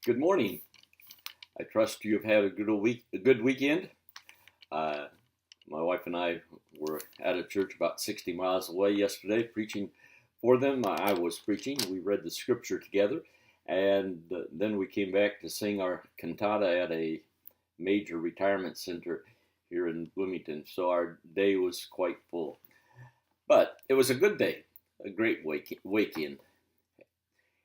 Good morning. I trust you've had a good weekend. Uh, my wife and I were at a church about 60 miles away yesterday preaching for them. I was preaching. We read the scripture together, and then we came back to sing our cantata at a major retirement center here in Bloomington. So our day was quite full. But it was a good day, a great weekend.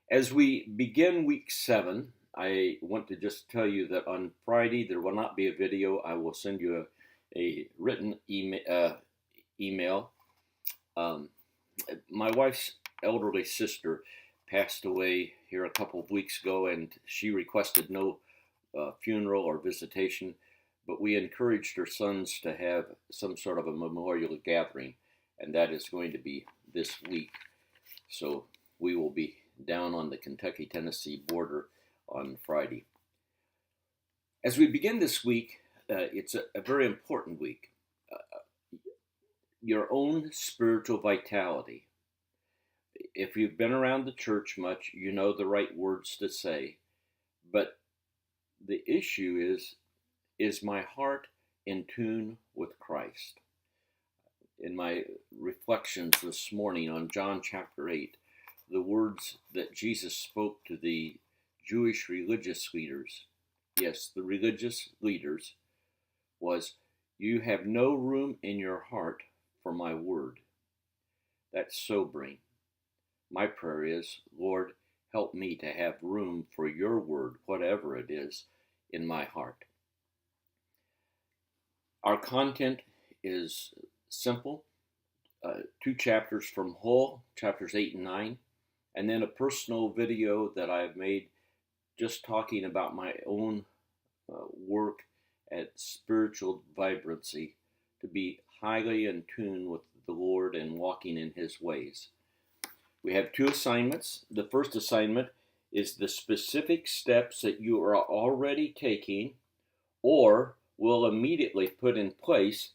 As we begin week 7, I want to just tell you that on Friday there will not be a video. I will send you a written email. My wife's elderly sister passed away here a couple of weeks ago, and she requested no funeral or visitation, but we encouraged her sons to have some sort of a memorial gathering, and that is going to be this week. So we will be down on the Kentucky-Tennessee border on Friday. As we begin this week, it's a very important week. Your own spiritual vitality. If you've been around the church much, you know the right words to say. But the issue is my heart in tune with Christ? In my reflections this morning on John chapter 8, the words that Jesus spoke to the Jewish religious leaders, yes, the religious leaders, was, "You have no room in your heart for my word." That's sobering. My prayer is, Lord, help me to have room for your word, whatever it is, in my heart. Our content is simple. 2 chapters from Hull, chapters 8 and 9, and then a personal video that I've made just talking about my own work at spiritual vibrancy, to be highly in tune with the Lord and walking in his ways. We have 2 assignments. The first assignment is the specific steps that you are already taking or will immediately put in place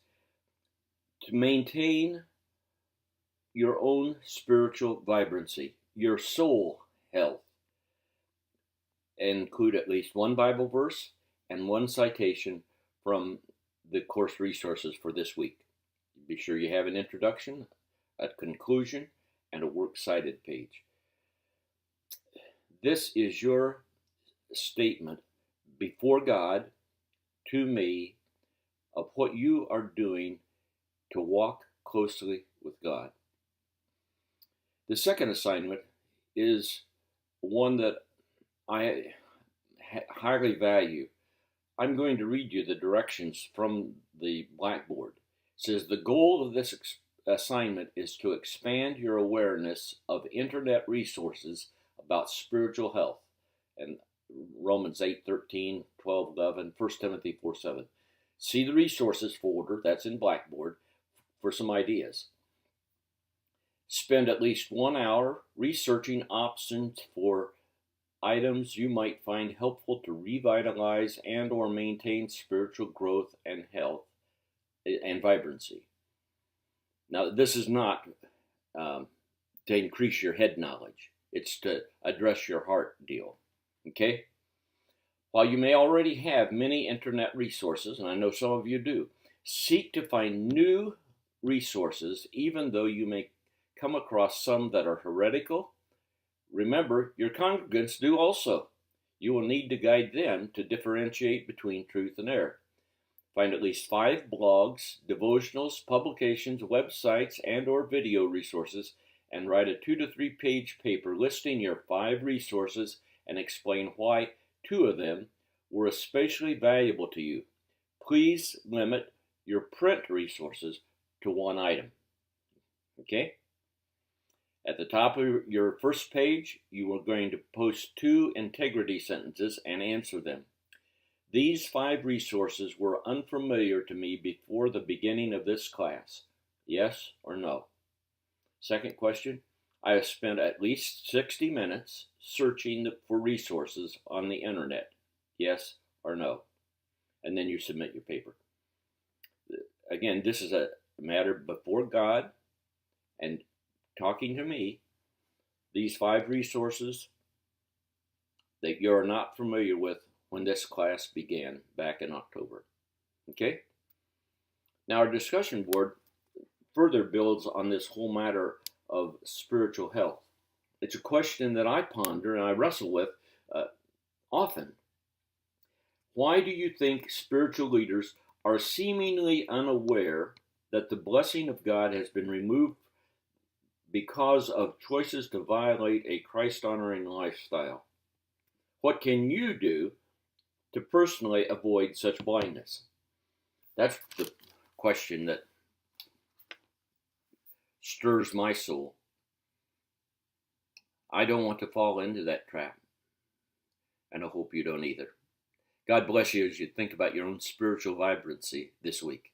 to maintain your own spiritual vibrancy, your soul health. Include at least 1 Bible verse and 1 citation from the course resources for this week. Be sure you have an introduction, a conclusion, and a works cited page. This is your statement before God to me of what you are doing to walk closely with God. The second assignment is one that I highly value. I'm going to read you the directions from the blackboard. It says, the goal of this assignment is to expand your awareness of internet resources about spiritual health. And Romans 8:13, 12:11, 1 Timothy 4:7. See the resources folder, that's in Blackboard, for some ideas. Spend at least 1 hour researching options for items you might find helpful to revitalize and or maintain spiritual growth and health and vibrancy. Now, this is not to increase your head knowledge. It's to address your heart deal, okay? While you may already have many internet resources, and I know some of you do, seek to find new resources, even though you may come across some that are heretical. Remember, your congregants do also. You will need to guide them to differentiate between truth and error. Find at least 5 blogs, devotionals, publications, websites, and or video resources, and write a 2 to 3 page paper listing your 5 resources and explain why 2 of them were especially valuable to you. Please limit your print resources to 1 item. Okay? At the top of your first page, you are going to post 2 integrity sentences and answer them. These 5 resources were unfamiliar to me before the beginning of this class. Yes or no? Second question, I have spent at least 60 minutes searching for resources on the internet. Yes or no? And then you submit your paper. Again, this is a matter before God and talking to me. These 5 resources that you're not familiar with when this class began back in October. Okay? Now, our discussion board further builds on this whole matter of spiritual health. It's a question that I ponder and I wrestle with often. Why do you think spiritual leaders are seemingly unaware that the blessing of God has been removed because of choices to violate a Christ-honoring lifestyle? What can you do to personally avoid such blindness? That's the question that stirs my soul. I don't want to fall into that trap, and I hope you don't either. God bless you as you think about your own spiritual vibrancy this week.